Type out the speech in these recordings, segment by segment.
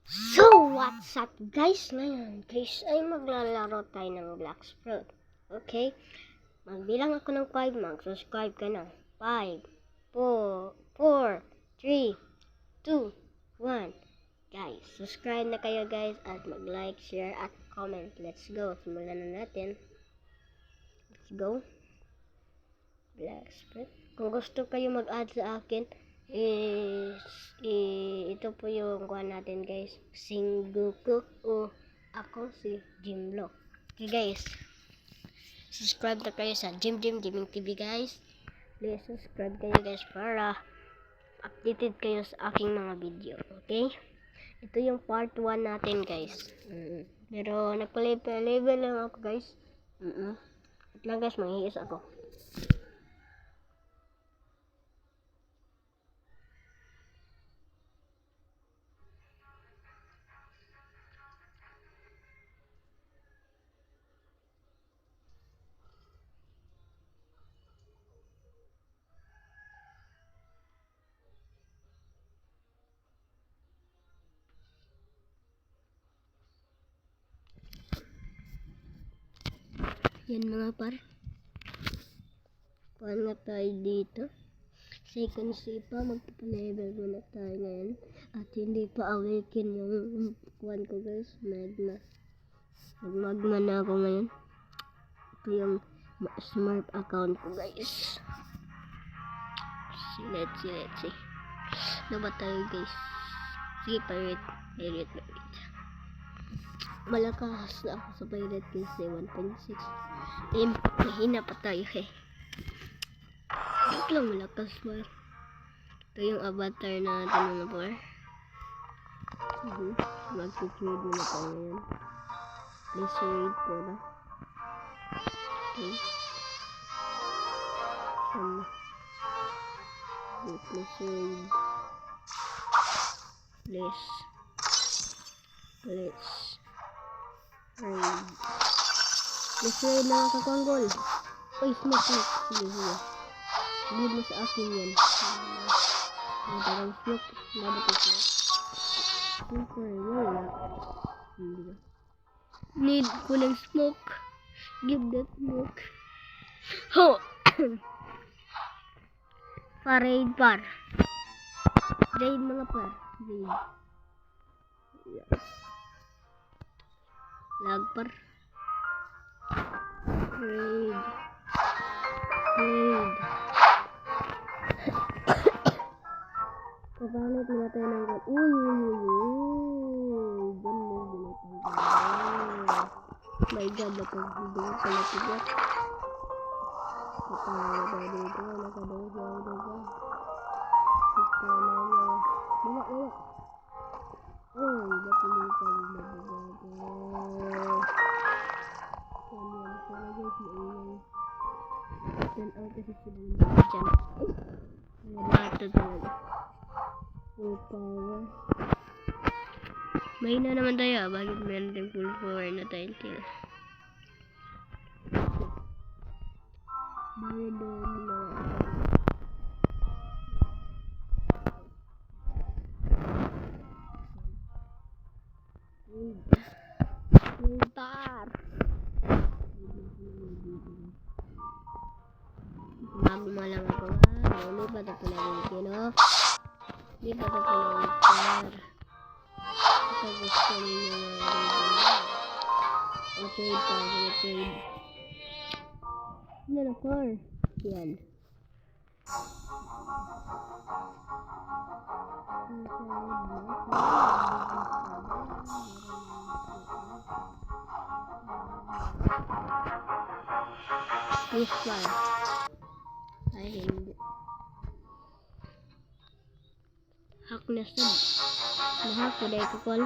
So, what's up guys? Ngayon, guys, ay maglalaro tayo ng Black Sprout. Okay? Magbilang ako ng 5, mag-subscribe ka na. 5, 4, 3, 2, 1. Guys, subscribe na kayo guys at mag-like, share at comment. Let's go. Simulan na natin. Let's go. Black Sprout. Kung gusto kayo mag-add sa akin, ito po yung kuha natin guys, Singgoku o ako si Jimlo. Okay guys, subscribe na kayo sa Jim Gaming TV guys. Please subscribe kayo guys para updated kayo sa aking mga video. Okay, ito yung part 1 natin guys. Pero nagpa-level lang ako guys. At lang guys, manghihis ako. Yan mga par. Paano tayo dito? Second C pa, magpapalevel muna tayo ngayon. At hindi pa awaken yung kuwan ko guys. Magmagma na ako ngayon. Ito yung smart account ko guys. Let's see. Ano ba tayo guys? Sige, pirate. Malakas na ako sa pirate kasi 1.6. Mahina pa tayo eh. Ito lang malakas pa. Ito yung avatar natin mga par. Mag-trade muna tayo ngayon. Please trade ko na. Okay. Please trade. Please trade na kakanggol. Uy, smoke. Sige. Hindi mo sa akin yan. Ang parang smoke. Dapat ito. Super, wala. Need ko ng smoke. Give that smoke. Ho! Raid par. Raid mga par. Raid. Lag par. Raid. Kapalit muna tayo ng gun. Uy. My god, nakagulong sa latigat. Kapala ba dito? Nakadawag dito. Ito na niya. Buma. Uy, ba't hindi pa mababago? Sana guys, maingay. Turn out kasi sila yung mga dyan. Ito talaga. Full power. Mahina naman tayo. Bakit meron tayong full power na tayo kill? Bakit doon na Tar. Magma lang ako ha. Lipat ako na rin kino. Lipat ako na rin par. Ito gusto ninyo na rin. Trade pa. Trade. Ano na par? Yan. This one. Ay, hindi. Hack na sub. Nahack ko dahil ko call.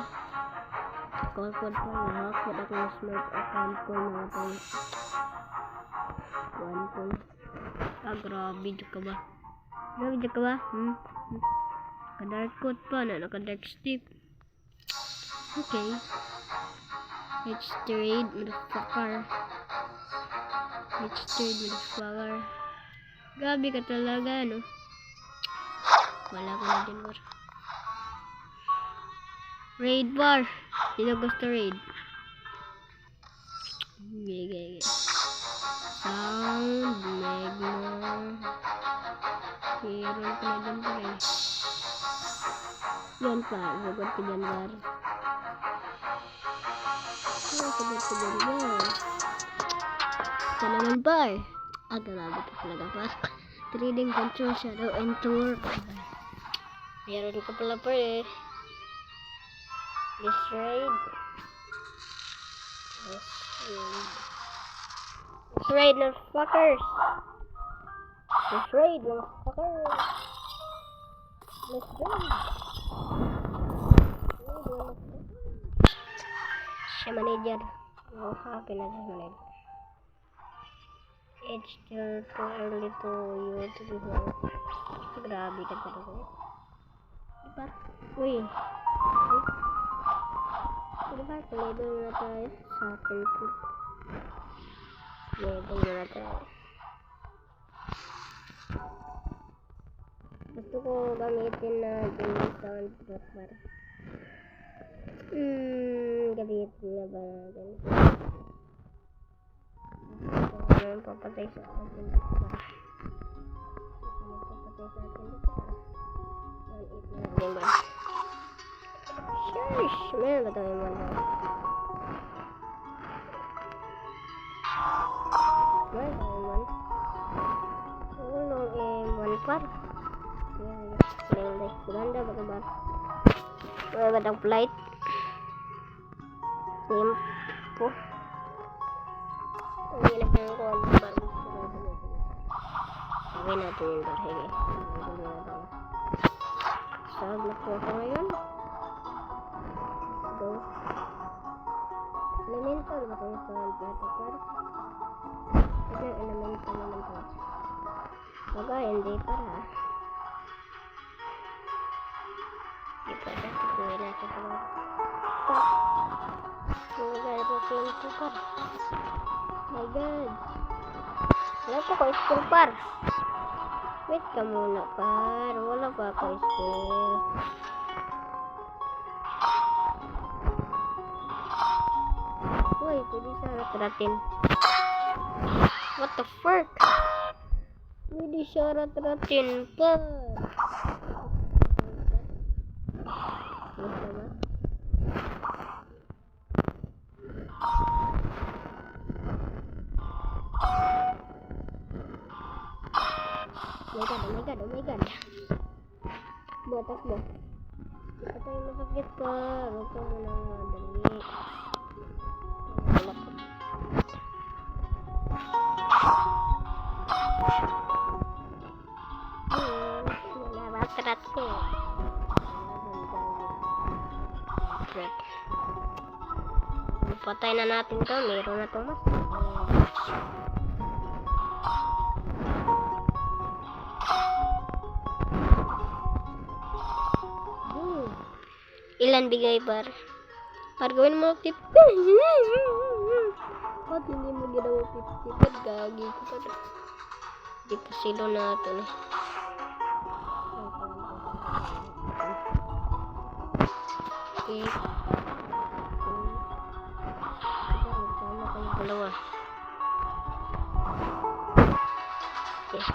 Call pa. Nahack ko ako ng smart account ko mga tayo. One call. Grabe dyan ka ba? Naka-dark coat pa na. Naka-dark steep. Okay. Let's trade motherfucker. Grabe ka talaga, no? Wala ko na din, war. Raid bar. Sino gusto raid? Gigi. Sound, Megma. Meron pa na dyan pa rin. Yan pa. Sagot ko dyan bar. Sagot ko dyan bar. Ito naman bar. Grabe ka talaga bar. Trading, control, shadow, and tour. Meron ka pala pa eh. This raid. This raid ng fuckers. This raid ng fuckers. This raid. Siya manager. Oh, happy na siya manager. It's still too early to you to be here. Grabe ka talaga. Diba? Uy. Diba? Label na tayo sa akin po. Label na tayo. Gusto ko gamitin na yung sound bar. Gamitin na ba natin? Papatay sa atin dito ba? Papatay sa atin dito ba? 1-8 na ba? Shush! Meron ba tayo mo na? Meron tayo mo? Unong M1 par. Ganda ba ka ba? Meron ba tayong flight? Tempo. Hindi na pinang ko ang bar. Gawin natin yung bar. Hige. Sag na po ako ngayon. Let's go. Elemental ba tayo sa bar? Ito elemental naman to. Baga, hindi para. Hindi para. Gawin natin sa bar. Gawin po film to par. My God. Wala pa ko skill par. Wait ka muna par. Wala pa ko skill. Uy, pwede syarat natin. What the fuck? Pwede syarat natin par. Basta ba? Oh my god. Batak mo. Ito tayo masakit pa. Huwag ka muna madali. Nalabatrat ko. Patay na natin to. Meron na to mas. Ilan bigay par? Par gawin mo 50. Ba't hindi mo ginawa 50? Ba't gagi ko pa? Di pa silo na ito na. Okay. Sama kayong dalawa. Okay.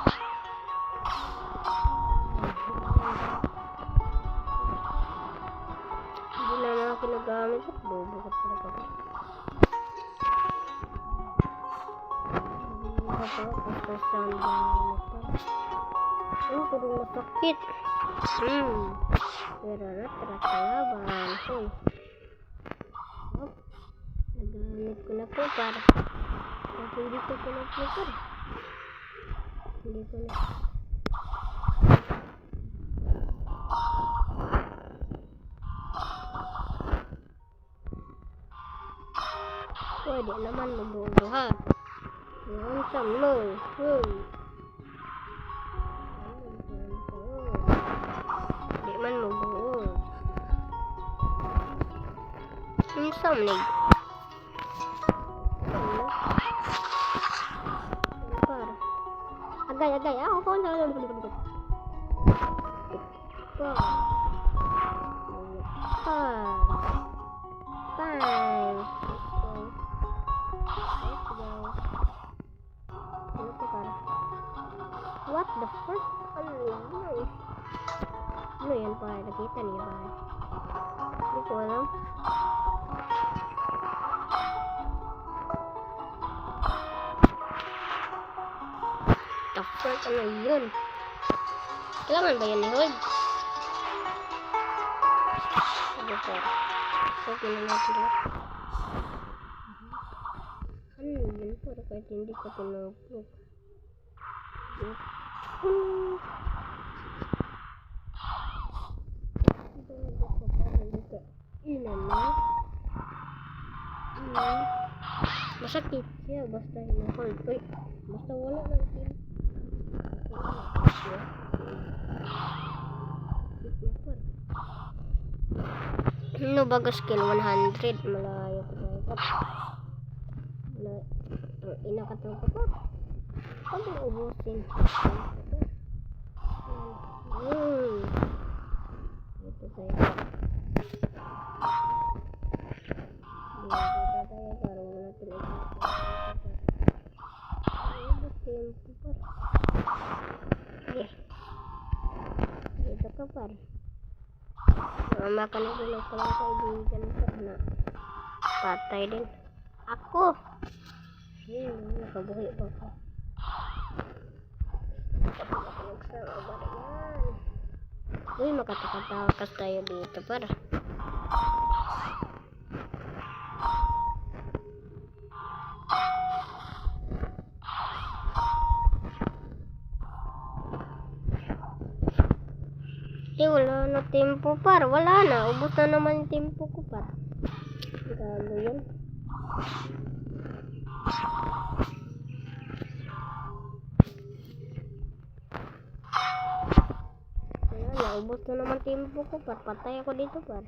Kinagamit at bobo ka talaga. Basta sound ba nito? Puro masakit. Pero natrat sa laban. Nagamit ko na po para. Kasi hindi ko po na-flipper. Hindi ko na. Pwede naman mabuo ha. Yan sa mo. Di man mabuo. Yung samnig. Para. Agay. Ako kung saan. Pa. Ano yan pa? Nakita niya ba? Hindi ko alam. The fuck, ano yun? Kailangan ba yan i-hold? Sige po. Okay na natin lang. Ano yun po? Kahit hindi ko tinupog. Masakit siya basta hinahold. Uy, basta wala ng team. No bago skill 100 malayo ko tayo. Inakatang ko pa. Pwede ubusin. Ito tayo. Dito ka par. Makanagulog ko lang kaibigan ko na patay din. Ako! Nakabuhi ba ko? Nagsama ba na yan? Uy, makatakatakas tayo dito para. Wala na tempo par. Wala na. Ubus na naman yung tempo ko par. Gago yun. Wala na. Ubus na naman tempo ko par. Patay ako dito par.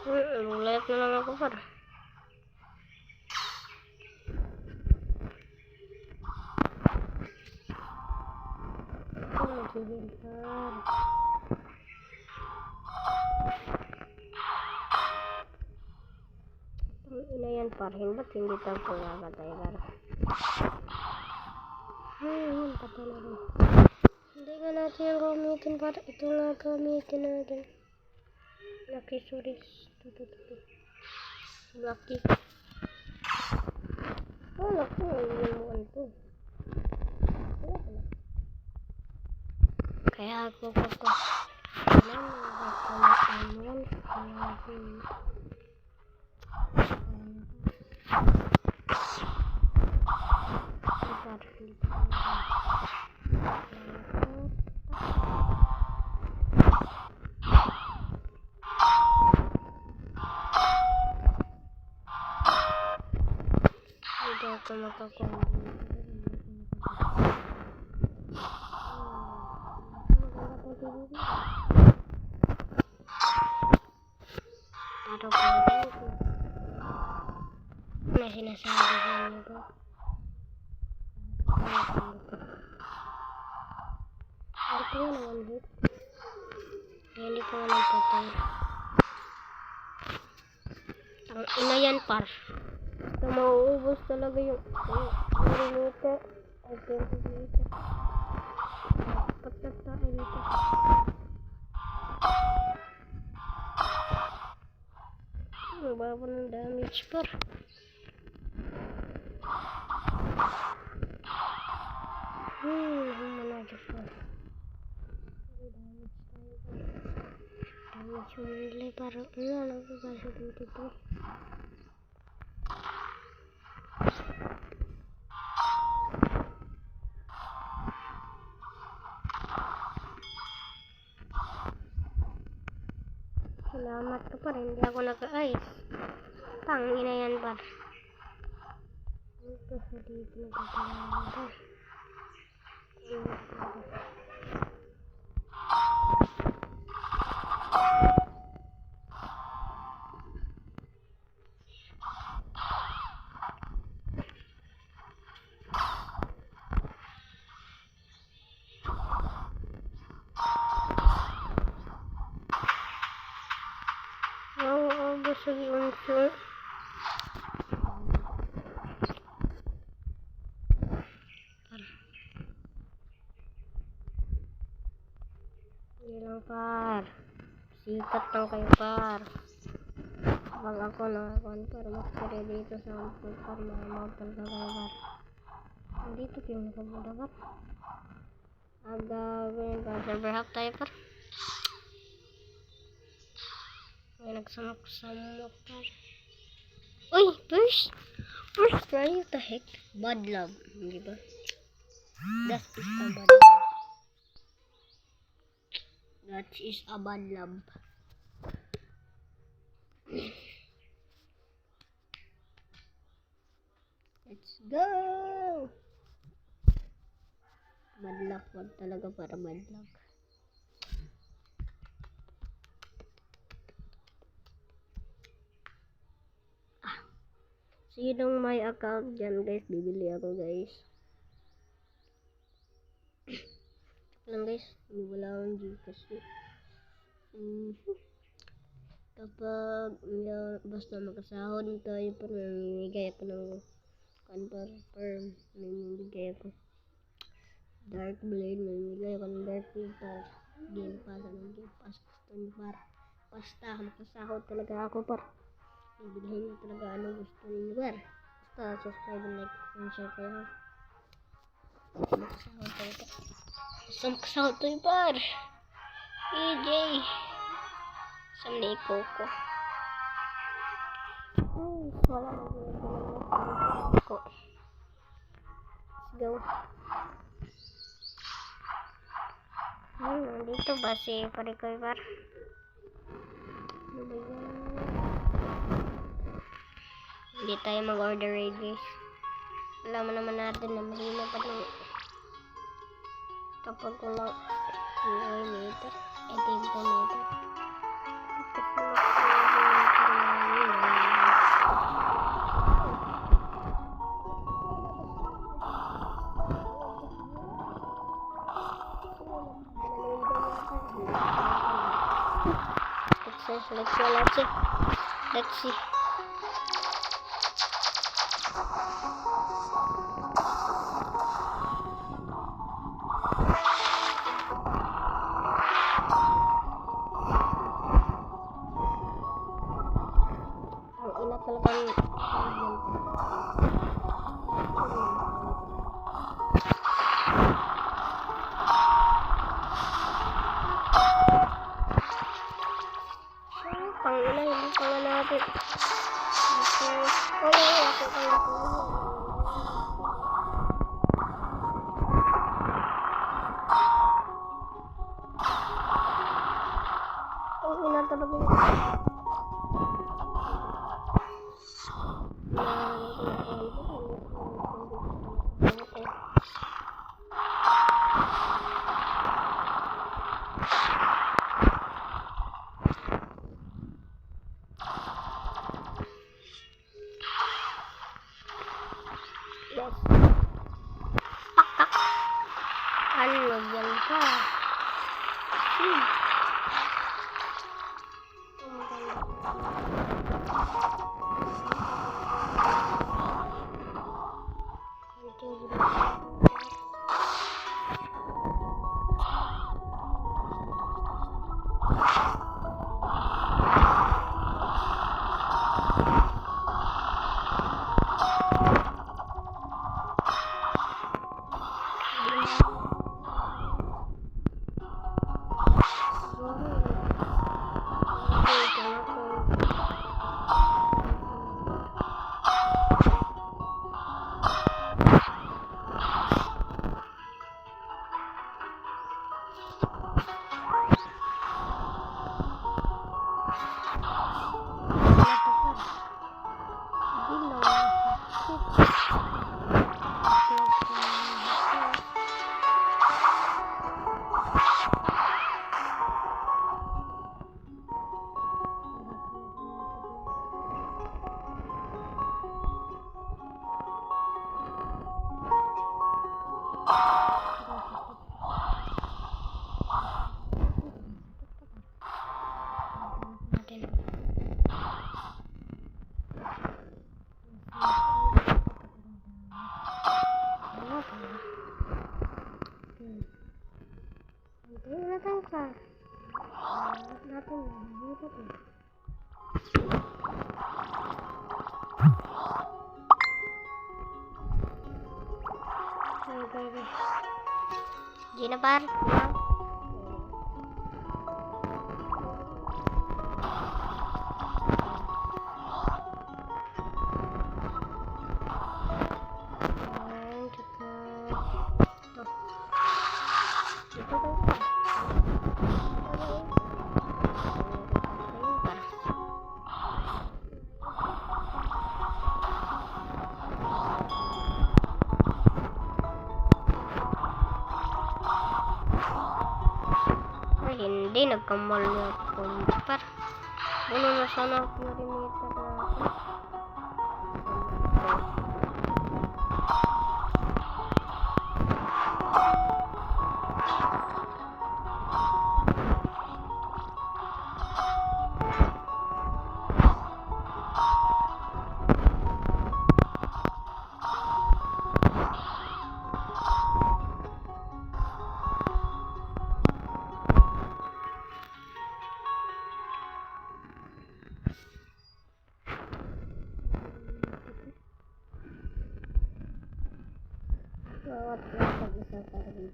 Ulit na lang ako par. Ina yan parhin ba't hindi tayo pagkakatay par? Patay na rin. Hindi nga natin yung gamitin par. Ito nga gamitin natin. Lucky sorry. Lucky. Wala ko yung mo ito. Kaya ako may sinasabi sa inyo ba? Hindi ko nga naman hit. Hindi ko nga nagpatay. Ang ina yan par. So, mauubos talaga yung minuto. Ay, 20 minuto. Patag tayo dito. Baba ng damage par. Managos par. Damage yung nilay parang nagkakasya dito par. Salamat ka par, hindi ako naka-ice. Tangina yan par. Ito sa dito nagkakalaman par. Gusto yung unsur. Sige lang, par. Sikat lang kayo, par. Wag ako na par. Makakari dito sa ampul, par. Mamapal ka kayo, par. Dito kayo nakabuda, par. Server half tayo, par. May nagsamok-samok, par. Uy, first try, what the heck? Bad love, di ba? That is a bad love. That is a bad love. Let's go! Bad luck, wag talaga para bad luck. Sinong may account dyan, guys? Bibili ako, guys. Lang, guys. Wala akong Gcash. Kapag basta makasahod tayo, pero mamimigay ako ng confirm. Mamimigay ako Dark Blade. Mamimigay ako ng Dark Blade para Game Pass. Anong Game Pass? Gusto niyo, par? Basta makasahod talaga ako, par. Bilhin nyo talaga ano gusto ninyo, par. Basta subscribe and like and share kayo. Makasahod talaga. Basta makasahod tayo, par. EJ. Saan na ikoko? Wala na ko. Let's go. Dito ba si Parikoy, par? Ano ba yan? Hindi tayo mag-order raid, guys. Alam naman natin na mahina pa ng kapag walang meter. Ito yung meter. Let's see. Ang ina talagang pangina, hindi pa nga natin. Ang ina talaga yun. Yes. Pakak. Ano yan ka? Oh my God. Gina par. Ay, hindi. Nagkamal na ako. Par. Ano na sana ako na-remeta na ako. Bawat lang isa target.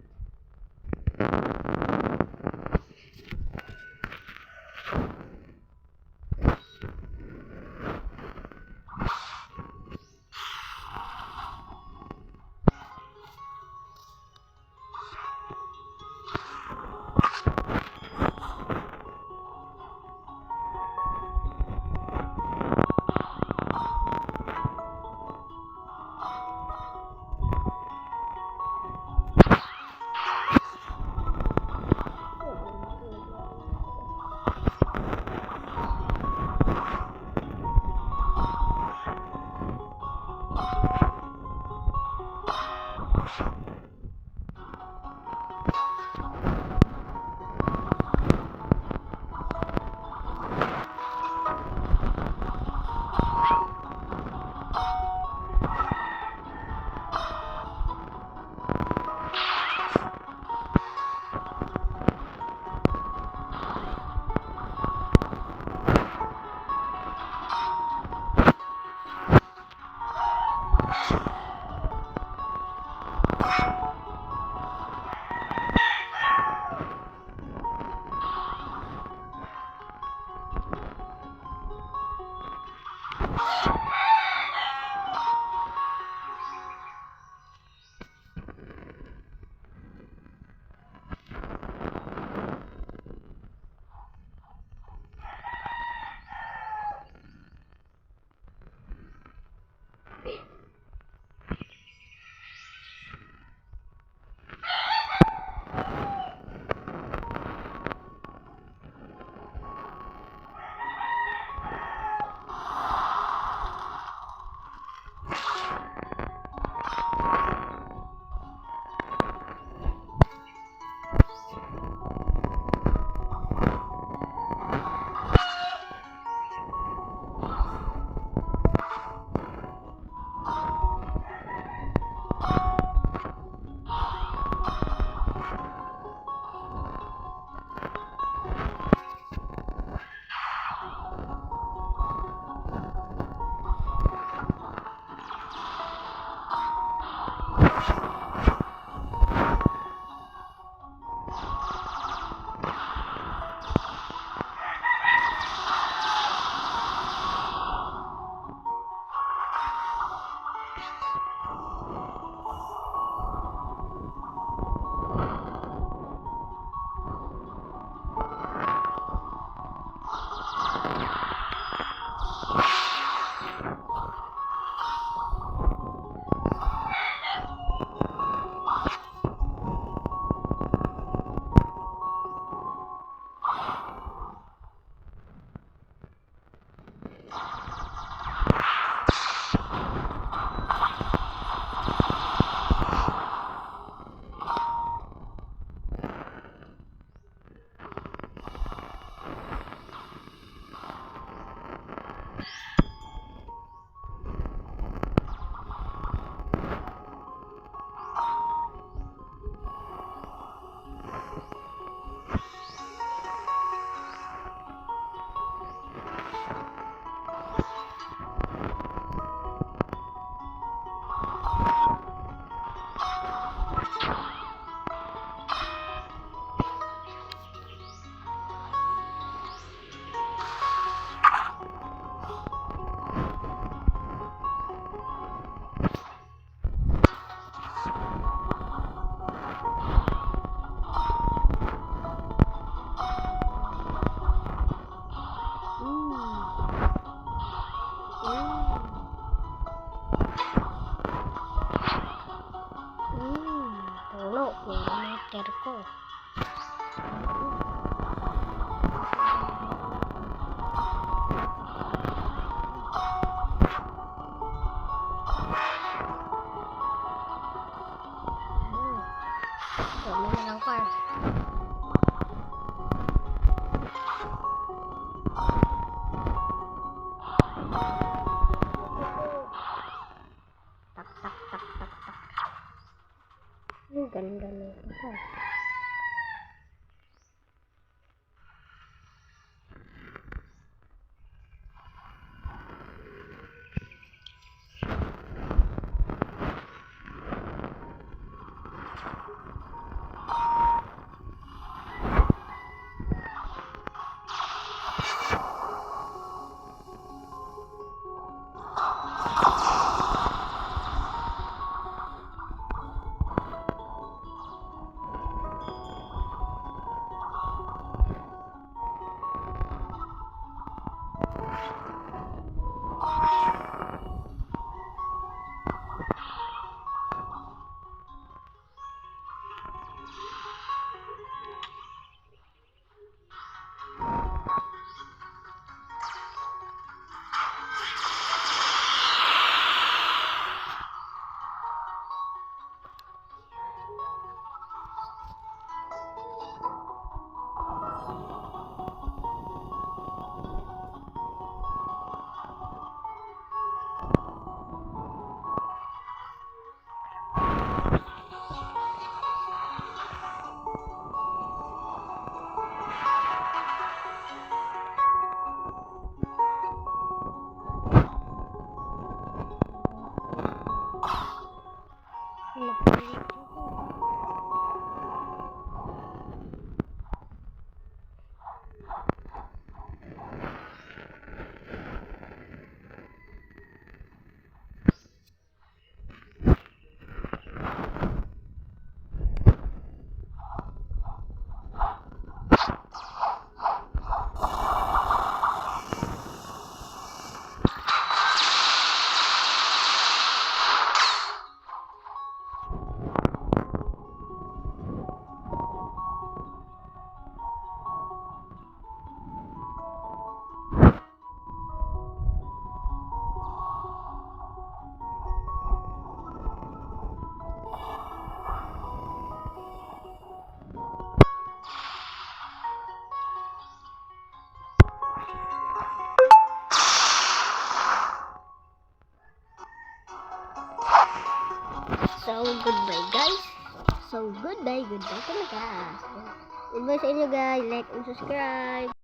So, goodbye guys. So, goodbye talaga. So, goodbye sa inyo guys. Like and subscribe.